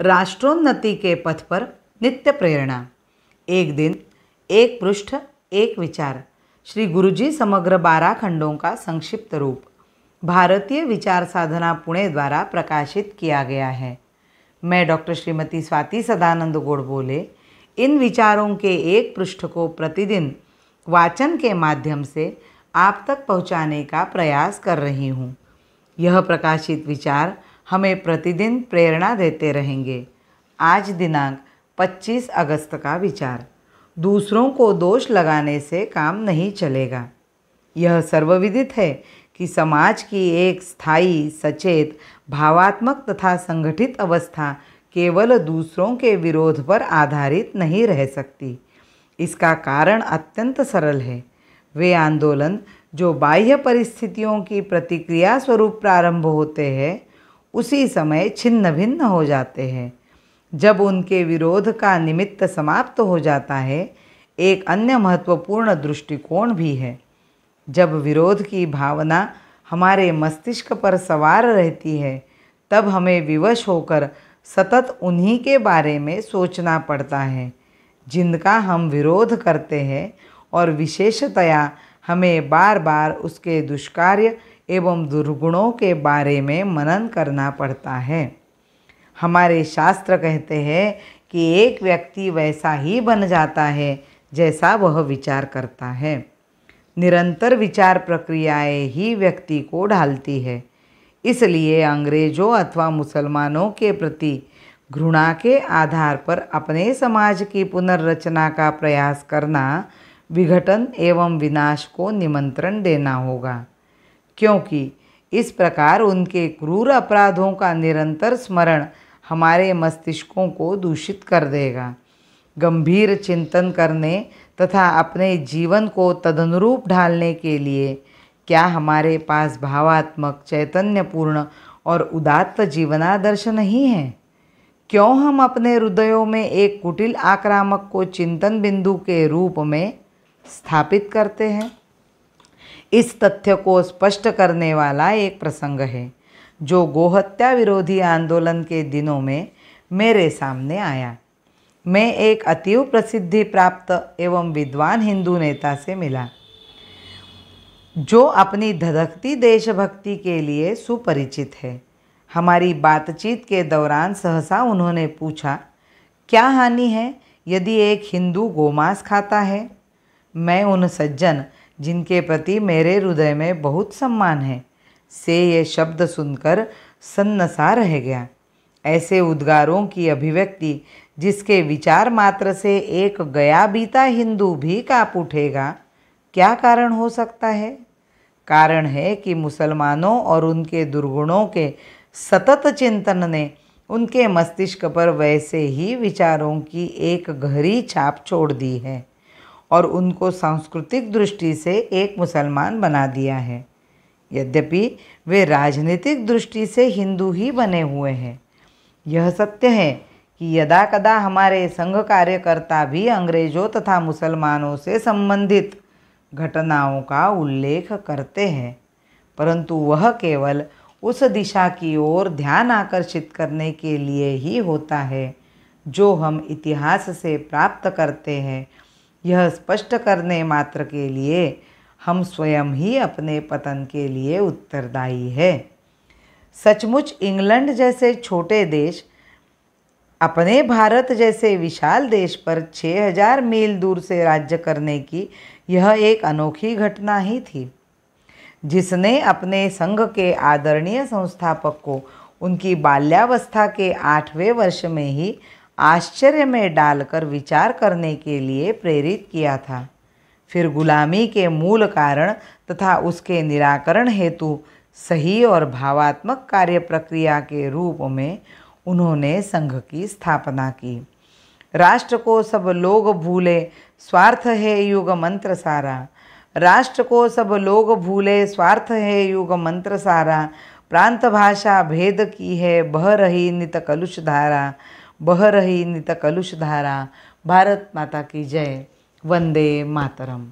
राष्ट्रोन्नति के पथ पर नित्य प्रेरणा। एक दिन, एक पृष्ठ, एक विचार। श्री गुरुजी समग्र 12 खंडों का संक्षिप्त रूप भारतीय विचार साधना पुणे द्वारा प्रकाशित किया गया है। मैं डॉक्टर श्रीमती स्वाति सदानंद गोडबोले इन विचारों के एक पृष्ठ को प्रतिदिन वाचन के माध्यम से आप तक पहुंचाने का प्रयास कर रही हूं। यह प्रकाशित विचार हमें प्रतिदिन प्रेरणा देते रहेंगे। आज दिनांक 25 अगस्त का विचार। दूसरों को दोष लगाने से काम नहीं चलेगा। यह सर्वविदित है कि समाज की एक स्थायी, सचेत, भावात्मक तथा संगठित अवस्था केवल दूसरों के विरोध पर आधारित नहीं रह सकती। इसका कारण अत्यंत सरल है। वे आंदोलन जो बाह्य परिस्थितियों की प्रतिक्रिया स्वरूप प्रारंभ होते हैं, उसी समय छिन्न भिन्न हो जाते हैं। जब उनके विरोध का निमित्त समाप्त हो जाता है, एक अन्य महत्वपूर्ण दृष्टिकोण भी है। जब विरोध की भावना हमारे मस्तिष्क पर सवार रहती है, तब हमें विवश होकर सतत उन्हीं के बारे में सोचना पड़ता है जिनका हम विरोध करते हैं, और विशेषतया हमें बार बार उसके दुष्कार्य एवं दुर्गुणों के बारे में मनन करना पड़ता है। हमारे शास्त्र कहते हैं कि एक व्यक्ति वैसा ही बन जाता है जैसा वह विचार करता है। निरंतर विचार प्रक्रियाएं ही व्यक्ति को ढालती है। इसलिए अंग्रेजों अथवा मुसलमानों के प्रति घृणा के आधार पर अपने समाज की पुनर्रचना का प्रयास करना विघटन एवं विनाश को निमंत्रण देना होगा, क्योंकि इस प्रकार उनके क्रूर अपराधों का निरंतर स्मरण हमारे मस्तिष्कों को दूषित कर देगा। गंभीर चिंतन करने तथा अपने जीवन को तदनुरूप ढालने के लिए क्या हमारे पास भावात्मक, चैतन्यपूर्ण और उदात्त जीवनादर्श नहीं है? क्यों हम अपने हृदयों में एक कुटिल आक्रामक को चिंतन बिंदु के रूप में स्थापित करते हैं? इस तथ्य को स्पष्ट करने वाला एक प्रसंग है जो गोहत्या विरोधी आंदोलन के दिनों में मेरे सामने आया। मैं एक अतीव प्रसिद्धि प्राप्त एवं विद्वान हिंदू नेता से मिला, जो अपनी धधकती देशभक्ति के लिए सुपरिचित है। हमारी बातचीत के दौरान सहसा उन्होंने पूछा, क्या हानि है यदि एक हिंदू गोमांस खाता है? मैं उन सज्जन, जिनके प्रति मेरे हृदय में बहुत सम्मान है, से ये शब्द सुनकर सन्नसा रह गया। ऐसे उद्गारों की अभिव्यक्ति जिसके विचार मात्र से एक गया बीता हिंदू भी काँप उठेगा, क्या कारण हो सकता है? कारण है कि मुसलमानों और उनके दुर्गुणों के सतत चिंतन ने उनके मस्तिष्क पर वैसे ही विचारों की एक गहरी छाप छोड़ दी है और उनको सांस्कृतिक दृष्टि से एक मुसलमान बना दिया है। यद्यपि वे राजनीतिक दृष्टि से हिंदू ही बने हुए हैं। यह सत्य है कि यदा कदा हमारे संघ कार्यकर्ता भी अंग्रेजों तथा मुसलमानों से संबंधित घटनाओं का उल्लेख करते हैं, परंतु वह केवल उस दिशा की ओर ध्यान आकर्षित करने के लिए ही होता है जो हम इतिहास से प्राप्त करते हैं। यह स्पष्ट करने मात्र के लिए हम स्वयं ही अपने पतन के लिए उत्तरदायी है। सचमुच इंग्लैंड जैसे छोटे देश अपने भारत जैसे विशाल देश पर 6000 मील दूर से राज्य करने की यह एक अनोखी घटना ही थी, जिसने अपने संघ के आदरणीय संस्थापक को उनकी बाल्यावस्था के 8वें वर्ष में ही आश्चर्य में डालकर विचार करने के लिए प्रेरित किया था। फिर गुलामी के मूल कारण तथा उसके निराकरण हेतु सही और भावात्मक कार्य प्रक्रिया के रूप में उन्होंने संघ की स्थापना की। राष्ट्र को सब लोग भूले, स्वार्थ है युग मंत्र सारा। राष्ट्र को सब लोग भूले, स्वार्थ है युग मंत्र सारा। प्रांत भाषा भेद की है, बह रही नित कलुष धारा, बह रही नित कलुष धारा। भारत माता की जय। वंदे मातरम।